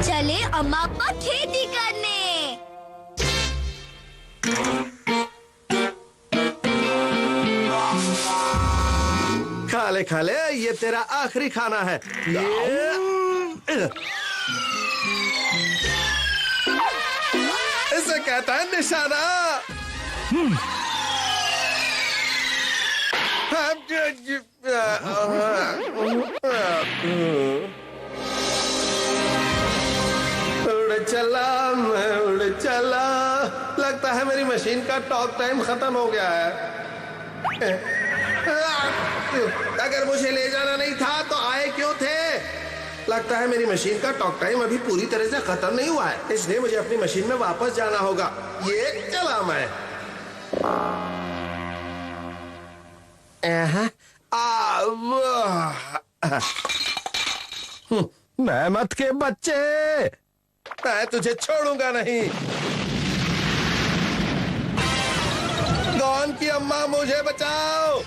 चले अम्मा पापा खेती करने। खा ले, ये तेरा आखिरी खाना है। इसे कहता है निशाना। उड़ चला मैं उड़ चला, लगता है मेरी मशीन का टॉक टाइम खत्म हो गया है। अगर मुझे ले जाना नहीं था तो आए क्यों थे? लगता है मेरी मशीन का टॉक टाइम अभी पूरी तरह से खत्म नहीं हुआ है, इसलिए मुझे अपनी मशीन में वापस जाना होगा। ये चला मैं। मेहमत के बच्चे, मैं तुझे छोड़ूंगा नहीं। गॉन की अम्मा, मुझे बचाओ,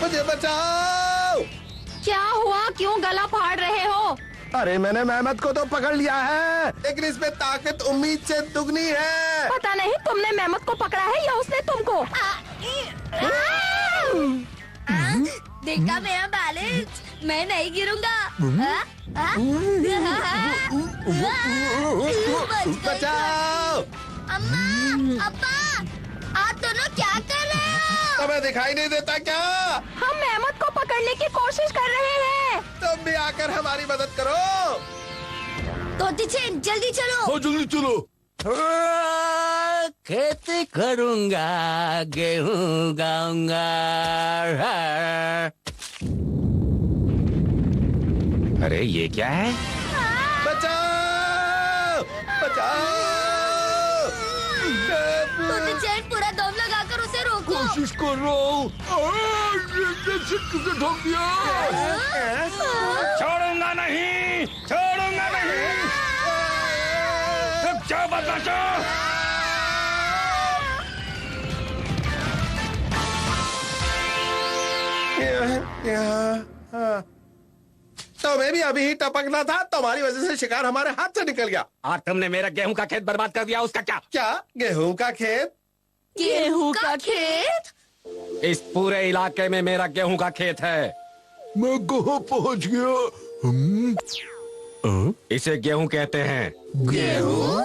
मुझे बचाओ। क्या हुआ, क्यों गला फाड़ रहे हो? अरे मैंने मेहमत को तो पकड़ लिया है, लेकिन इसमें ताकत उम्मीद से दुगनी है। पता नहीं तुमने मेहमत को पकड़ा है या उसने तुमको। देखा मेरा बैलेंस, मैं नहीं गिरूंगा। बचाओ। अम्मा, अब्बा, आप दोनों क्या कर रहे हो? तुम्हें दिखाई नहीं देता क्या? हम मेहमत को पकड़ने की कोशिश कर रहे हैं। तुम भी आकर हमारी मदद करो। तो दिचेन, जल्दी चलो। हो जल्दी चलो। खेती करूंगा, गेहूं गाऊंगा। अरे ये क्या है? बचाओ, बचाओ। तो दिचेन, पूरा दम लगाकर उसे रोको। कोशिश कर रहा हूँ। किसे ठोक दिया? छोड़ूंगा नहीं, छोड़ूंगा नहीं। रुक जाओ बदमाशों। तो मैं भी अभी ही टपकना था, तुम्हारी वजह से शिकार हमारे हाथ से निकल गया। और तुमने मेरा गेहूं का खेत बर्बाद कर दिया, उसका क्या? क्या गेहूं का खेत? गेहूं का खेत? इस पूरे इलाके में मेरा गेहूं का खेत है। मैं कहाँ पहुँच गया? इसे गेहूं कहते हैं। गेहूं?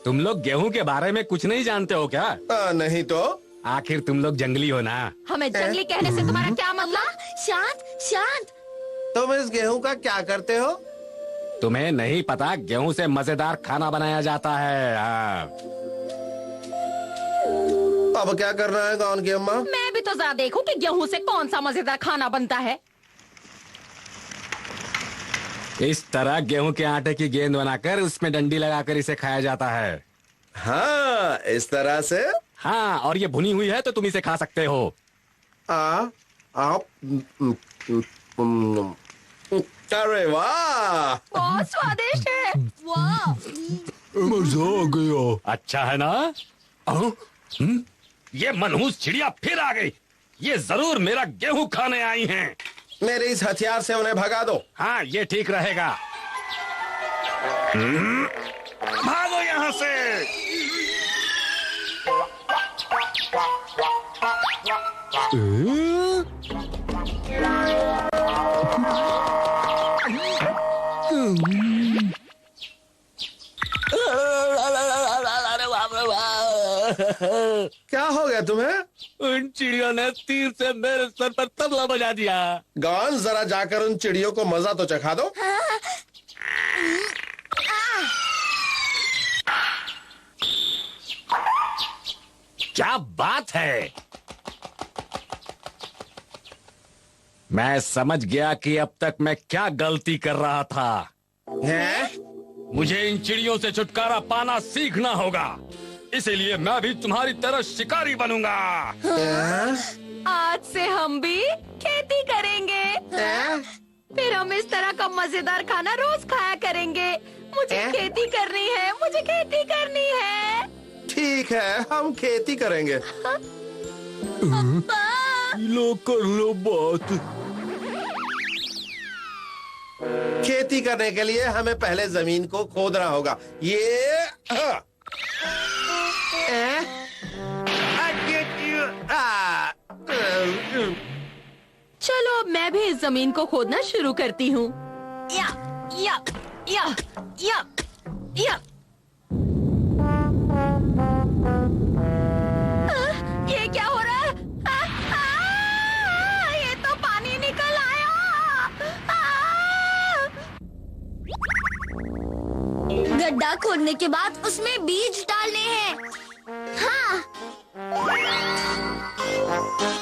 तुम लोग गेहूं के बारे में कुछ नहीं जानते हो क्या? नहीं तो। आखिर तुम लोग जंगली हो ना। हमें जंगली कहने से तुम्हारा क्या मतलब? शांत, शांत। तुम इस गेहूं का क्या करते हो? तुम्हें नहीं पता, गेहूं से मजेदार खाना बनाया जाता है। हाँ। अब क्या करना है गॉन की अम्मा? मैं भी तो जरा देखूं कि गेहूं से कौन सा मजेदार खाना बनता है। इस तरह गेहूं के आटे की गेंद बनाकर उसमें डंडी लगाकर इसे खाया जाता है। हाँ, इस तरह से। हाँ, और ये भुनी हुई है तो तुम इसे खा सकते हो। आप अरे वाह, बहुत स्वादिष्ट है। वाह, मजा आ गया। अच्छा है ना? ये मनहूस चिड़िया फिर आ गई। ये जरूर मेरा गेहूं खाने आई हैं। मेरे इस हथियार से उन्हें भगा दो। हाँ, ये ठीक रहेगा। भागो यहाँ से। क्या हो गया तुम्हें? उन चिड़ियों ने तीर से मेरे सर पर तबला बजा दिया। गॉन, जरा जाकर उन चिड़ियों को मजा तो चखा दो। क्या बात है? मैं समझ गया कि अब तक मैं क्या गलती कर रहा था। हैं? मुझे इन चिड़ियों से छुटकारा पाना सीखना होगा, इसीलिए मैं भी तुम्हारी तरह शिकारी बनूंगा। आज से हम भी खेती करेंगे। फिर हम इस तरह का मजेदार खाना रोज खाया करेंगे। मुझे खेती करनी है, मुझे खेती करनी है। ठीक है, हम खेती करेंगे। अब्बा, लो कर लो बात। खेती करने के लिए हमें पहले जमीन को खोदना होगा। ये चलो अब मैं भी इस जमीन को खोदना शुरू करती हूँ। या या या या या। ये क्या हो रहा है? ये तो पानी निकल आया। गड्ढा खोदने के बाद उसमें बीज डालने हैं। हाँ,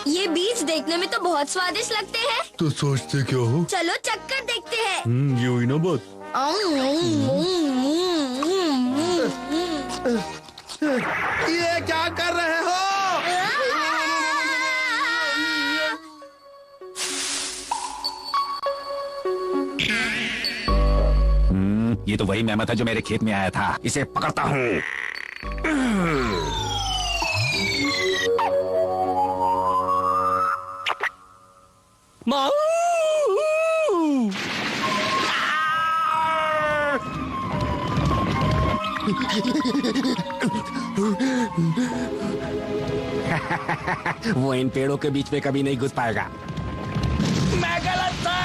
ये बीज देखने में तो बहुत स्वादिष्ट लगते हैं। तो सोचते क्या हो? चलो चक्कर देखते हैं। ये हुई ना बात। ये क्या कर रहे हो? ये तो वही मेहमत है जो मेरे खेत में आया था। इसे पकड़ता हूँ। वो इन पेड़ों के बीच में कभी नहीं घुस पाएगा। मैं गलत था।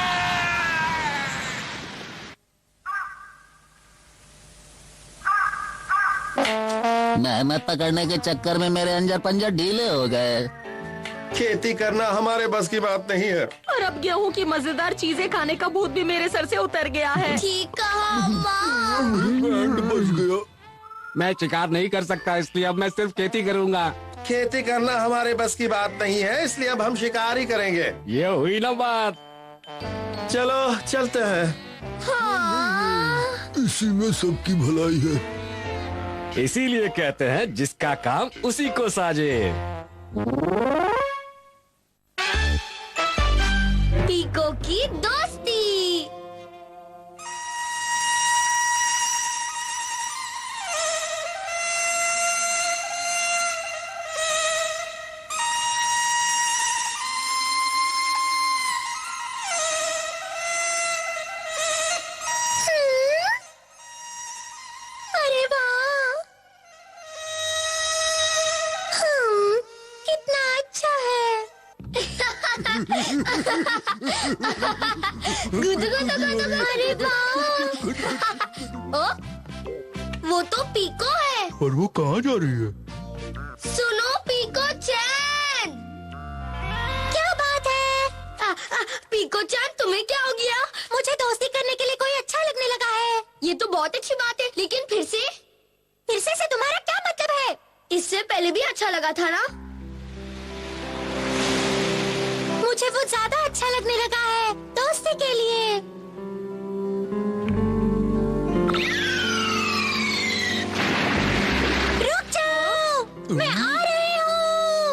मेहनत पकड़ने के चक्कर में मेरे अंजर पंजर ढीले हो गए। खेती करना हमारे बस की बात नहीं है। और अब गेहूं की मजेदार चीजें खाने का भूत भी मेरे सर से उतर गया है। ठीक कहा माँ। बैंड बज गया। मैं शिकार नहीं कर सकता, इसलिए अब मैं सिर्फ खेती करूंगा। खेती करना हमारे बस की बात नहीं है, इसलिए अब हम शिकार ही करेंगे। ये हुई ना बात। चलो चलते हैं। हाँ। इसी में सबकी भलाई है। इसीलिए कहते हैं जिसका काम उसी को साजे। पीको की दोस्ती। अरे वाह, कितना अच्छा है। अरे वाह। ओ, वो तो पीको है। और वो कहाँ जा रही है? सुनो पीको चैन, क्या बात है? पीको चैन, तुम्हें क्या हो गया? मुझे दोस्ती करने के लिए कोई अच्छा लगने लगा है। ये तो बहुत अच्छी बात है, लेकिन फिर से तुम्हारा क्या मतलब है? इससे पहले भी अच्छा लगा था ना? मुझे वो ज्यादा अच्छा लगने लगा है दोस्ती के लिए। रुक जाओ, मैं आ रही हूँ।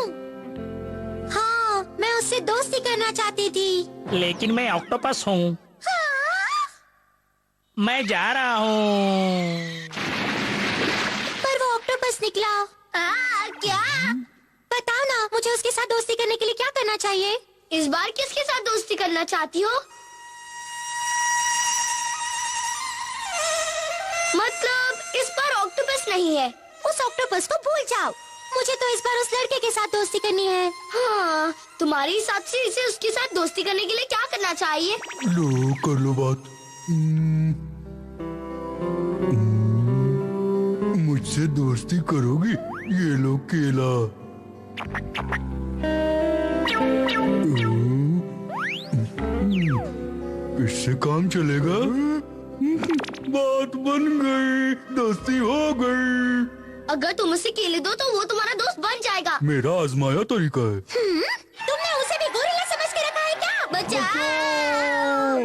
हाँ, मैं उससे दोस्ती करना चाहती थी। लेकिन मैं ऑक्टोपस हूँ। हाँ? मैं जा रहा हूँ। पर वो ऑक्टोपस निकला। क्या? बताओ ना, मुझे उसके साथ दोस्ती करने के लिए क्या करना चाहिए? इस बार किसके साथ दोस्ती करना चाहती हो? मतलब इस बार ऑक्टोपस नहीं है। उस ऑक्टोपस को भूल जाओ। मुझे तो इस बार उस लड़के के साथ दोस्ती करनी है। हाँ, तुम्हारे हिसाब से इसे उसके साथ दोस्ती करने के लिए क्या करना चाहिए? लो कर लो बात। मुझसे दोस्ती करोगी? ये लो केला। इससे काम चलेगा। बात बन गई, दोस्ती हो गई। अगर तुम उसे केले दो तो वो तुम्हारा दोस्त बन जाएगा। मेरा आजमाया तरीका है। तुमने उसे भी गोरिल्ला समझ के रखा है क्या? बचाओ!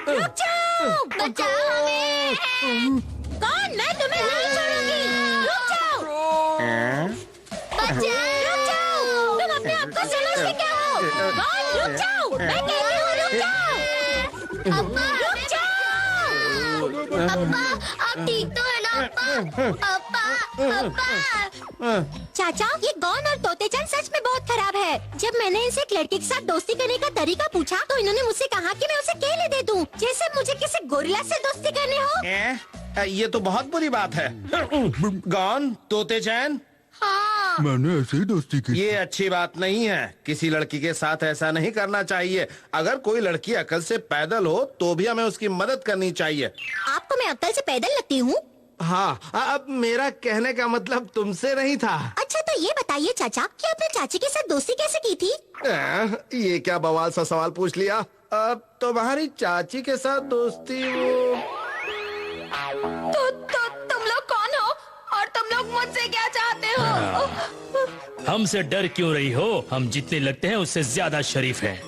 रुक जाओ! बचाओ हमें! कौन? मैं तुम्हें नहीं छोड़ूंगी। रुक जाओ! बचाओ! रुक जाओ! तुम अपने आप को समझते क्या हो? कौन? रुक जाओ! मैं कहती हूँ रुक जाओ! अब्बा, रुक जाओ! अब्बा, आप ठीक तो है ना? चाचा, ये गौन और तोतेचान सच में बहुत खराब है। जब मैंने इनसे एक लड़के के साथ दोस्ती करने का तरीका पूछा तो इन्होंने मुझसे कहा कि मैं उसे केले दे दूं, जैसे मुझे किसी गोरिल्ला से दोस्ती करनी हो। ये तो बहुत बुरी बात है। गौन, तोतेचैन, हाँ। मैंने ऐसे ही दोस्ती की। ये अच्छी बात नहीं है। किसी लड़की के साथ ऐसा नहीं करना चाहिए। अगर कोई लड़की अकल से पैदल हो तो भी हमें उसकी मदद करनी चाहिए। आपको मैं अक्ल से पैदल लगती हूँ? हाँ, अब मेरा कहने का मतलब तुमसे नहीं था। अच्छा, तो ये बताइए चाचा कि आपने चाची के साथ दोस्ती कैसे की थी? ये क्या बवाल सा सवाल पूछ लिया। अब तुम्हारी चाची के साथ दोस्ती वो तो तुम लोग कौन हो और तुम लोग मुझसे क्या चाहते हो? हमसे डर क्यों रही हो? हम जितने लगते हैं उससे ज्यादा शरीफ हैं।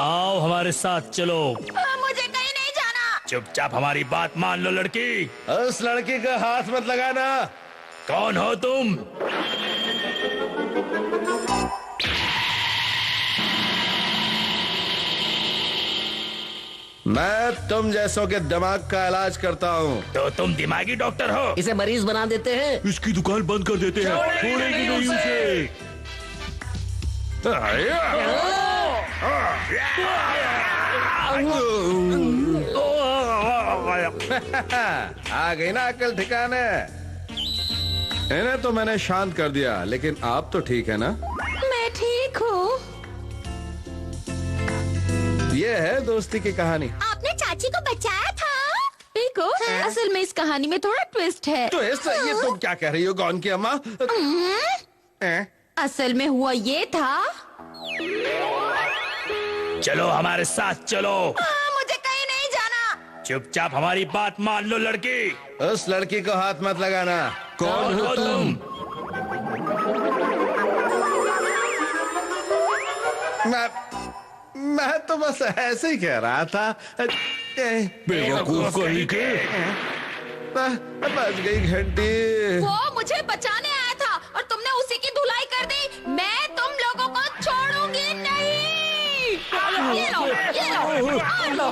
आओ हमारे साथ चलो। मुझे कहीं नहीं जाना। चुपचाप हमारी बात मान लो लड़की। उस लड़की का हाथ मत लगाना। कौन हो तुम? मैं तुम जैसों के दिमाग का इलाज करता हूँ। तो तुम दिमागी डॉक्टर हो? इसे मरीज बना देते हैं। इसकी दुकान बंद कर देते हैं। छोड़ेगी नहीं उसे। आ गई ना अकल ठिकाने। इन्हें तो मैंने शांत कर दिया, लेकिन आप तो ठीक है ना? मैं ठीक हूँ। ये है दोस्ती की कहानी। आपने चाची को बचाया था? पीको, असल में इस कहानी में थोड़ा ट्विस्ट है। तो ये तुम क्या कह रही हो गौन की अम्मा? असल में हुआ ये था। चलो हमारे साथ चलो। मुझे कहीं नहीं जाना। चुपचाप हमारी बात मान लो लड़की। उस लड़की को हाथ मत लगाना। कौन हो तुम? मैं तो बस ऐसे ही कह रहा था। बेवकूफ कहीं के। बज गई घंटी। वो मुझे बचाने आया था और तुमने उसी की धुलाई कर दी। मैं तुम लोगों को छोड़ूंगी नहीं। ये लो, ये लो।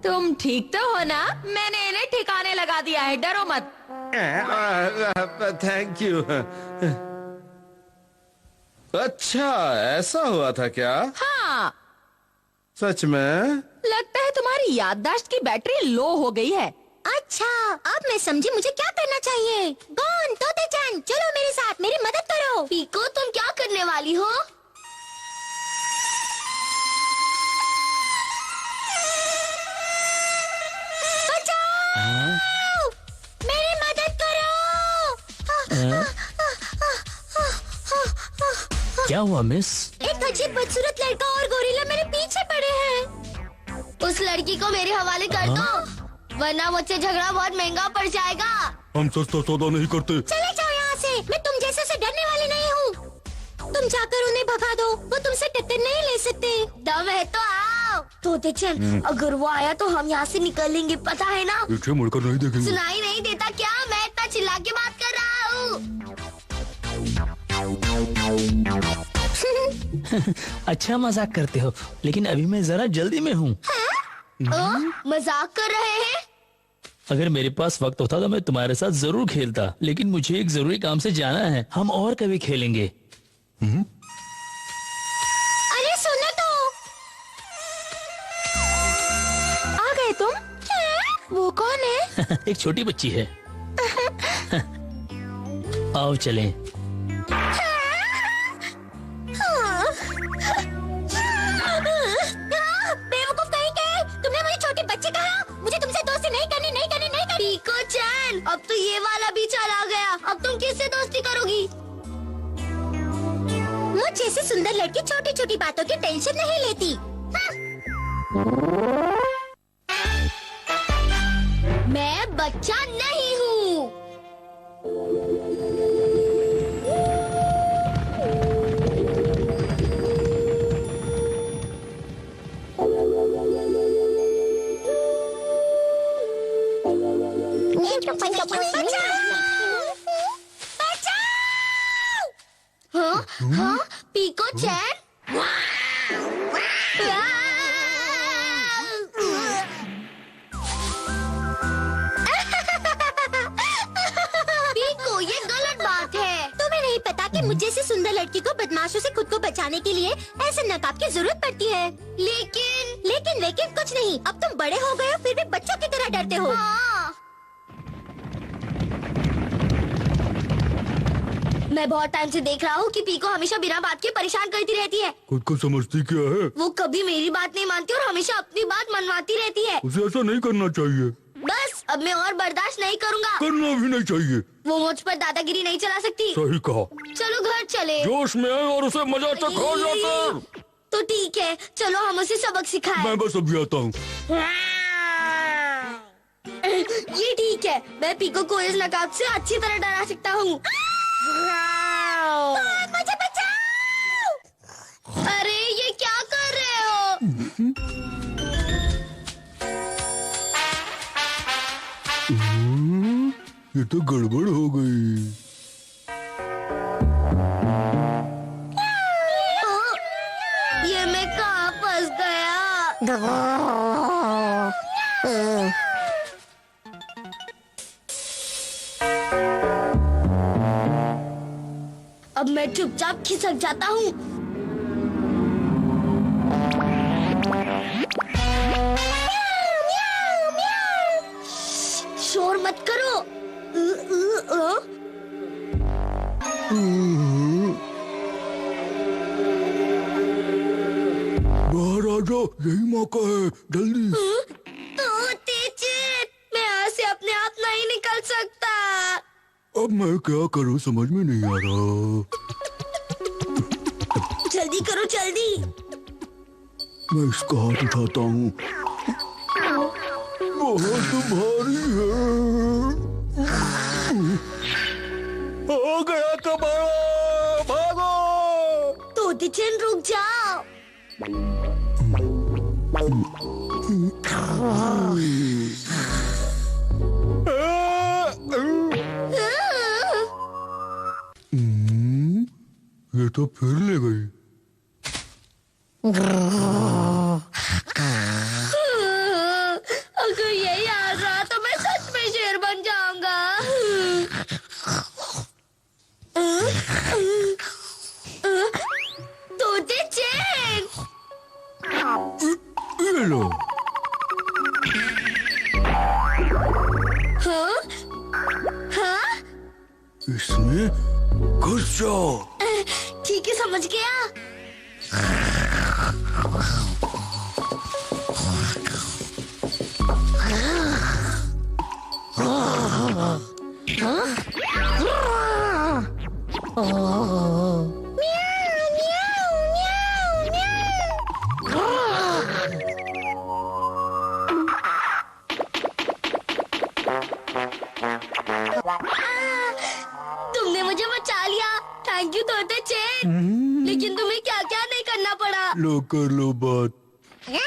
तुम ठीक तो हो ना? मैंने इन्हें ठिकाने लगा दिया है, डरो मत। Thank you. अच्छा, ऐसा हुआ था क्या? हाँ, सच में? लगता है तुम्हारी याददाश्त की बैटरी लो हो गई है। अच्छा, अब मैं समझी मुझे क्या करना चाहिए। गौन, तोतेचान, चलो मेरे साथ, मेरी मदद करो। पीको, तुम क्या करने वाली हो? बचाओ! मेरी मदद करो। क्या हुआ मिस? एक अजीब बदसूरत लड़का और गोरिल्ला मेरे पीछे पड़े हैं। उस लड़की को मेरे हवाले कर दो, वरना मुझसे झगड़ा बहुत महंगा पड़ जाएगा। हम सस्ता सौदा नहीं करते। चले जाओ यहाँ से। मैं तुम जैसे से डरने वाली नहीं हूँ। तुम जाकर उन्हें भगा दो, वो तुमसे टक्कर नहीं ले सकते। दम है तो आओ। तोतेचान, अगर वो आया तो हम यहाँ से निकलेंगे, पता है ना? पीछे मुड़कर नहीं देखेंगे। सुनाई नहीं देता क्या? मैं इतना चिल्ला के बात कर रहा हूँ। अच्छा मजाक करते हो, लेकिन अभी मैं जरा जल्दी में हूँ। मजाक कर रहे हैं? अगर मेरे पास वक्त होता तो मैं तुम्हारे साथ जरूर खेलता, लेकिन मुझे एक जरूरी काम से जाना है। हम और कभी खेलेंगे। अरे सुनो तो। आ गए तुम? वो कौन है? एक छोटी बच्ची है। आओ चलें। बेवकूफ कहीं के, तुमने मुझे छोटी बच्ची कहा। मुझे तुमसे दोस्ती नहीं करनी, नहीं करनी, नहीं करनी। पीको चैन, अब तो ये वाला भी चला गया। अब तुम किससे दोस्ती करोगी? मुझ जैसी सुंदर लड़की छोटी छोटी बातों की टेंशन नहीं लेती। मैं बच्चा नहीं हूँ। हाँ, हाँ, पीको चैन। जैसी सुंदर लड़की को बदमाशों से खुद को बचाने के लिए ऐसे नकाब की जरूरत पड़ती है। लेकिन कुछ नहीं, अब तुम बड़े हो गए हो फिर भी बच्चों की तरह डरते हो। मैं बहुत टाइम से देख रहा हूँ कि पीको हमेशा बिना बात के परेशान करती रहती है। खुद को समझती क्या है? वो कभी मेरी बात नहीं मानती और हमेशा अपनी बात मनवाती रहती है। उसे ऐसा नहीं करना चाहिए। बस अब मैं और बर्दाश्त नहीं करूँगा। करना भी नहीं चाहिए। वो मुझ पर दादागिरी नहीं चला सकती। सही कहा। चलो घर चले। जोश में आए और उसे मजा चखा जाकर। तो ठीक है, चलो हम उसे सबक सिखाएं। मैं बस अभी आता हूँ। ये ठीक है, मैं पीको को इस नकाब से अच्छी तरह डरा सकता हूँ। मुझे बचाओ! अरे ये क्या कर रहे हो? ये तो गड़बड़ हो गई। ये मैं कहाँ फंस गया? अब मैं चुपचाप खिसक जाता हूँ। शोर मत करो। बाहर आ जाओ, यही मौका है, जल्दी। मैं यहाँ से अपने आप नहीं निकल सकता। अब मैं क्या करूँ समझ में नहीं आ रहा। जल्दी करो जल्दी। मैं इसका हाथ उठाता हूँ। बहुत भारी है। हो गया कबाड़ा, भागो। तोते चैन रुक जाओ। ये तो फिर ले गई। अगर यही हाल रहा तो मैं सच में शेर बन जाऊंगा। तोते चैन, ये लो। हाँ? हाँ? इसमें घुस जाओ। ठीक है, समझ गया। तुमने मुझे बचा लिया। थैंक यू तोते चैन। लेकिन तुम्हें क्या क्या नहीं करना पड़ा। लो कर लो बात। ये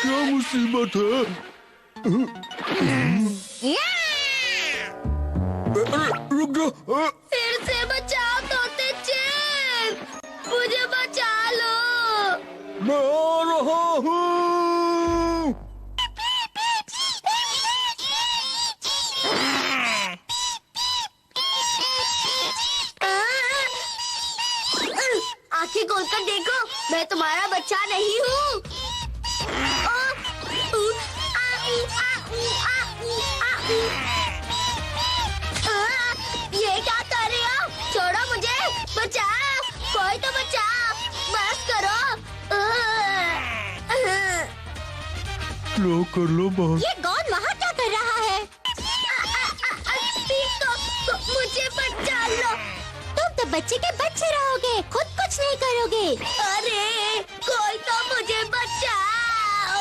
क्या मुसीबत है? रुक जाओ। फिर से बचाओ तोते चैन, मुझे बचा लो। मैं आ रहा हूँ। आंखें खोलकर देखो, मैं तुम्हारा बच्चा नहीं हूँ। ये क्या कर रहे हो? छोड़ो मुझे, बचाओ, कोई तो बचाओ, बस करो। लो कर लो बात। ये कौन वहाँ क्या कर रहा है? तो मुझे बचा लो। तुम तो बच्चे के बच्चे रहोगे, खुद कुछ नहीं करोगे। अरे कोई तो मुझे बचाओ।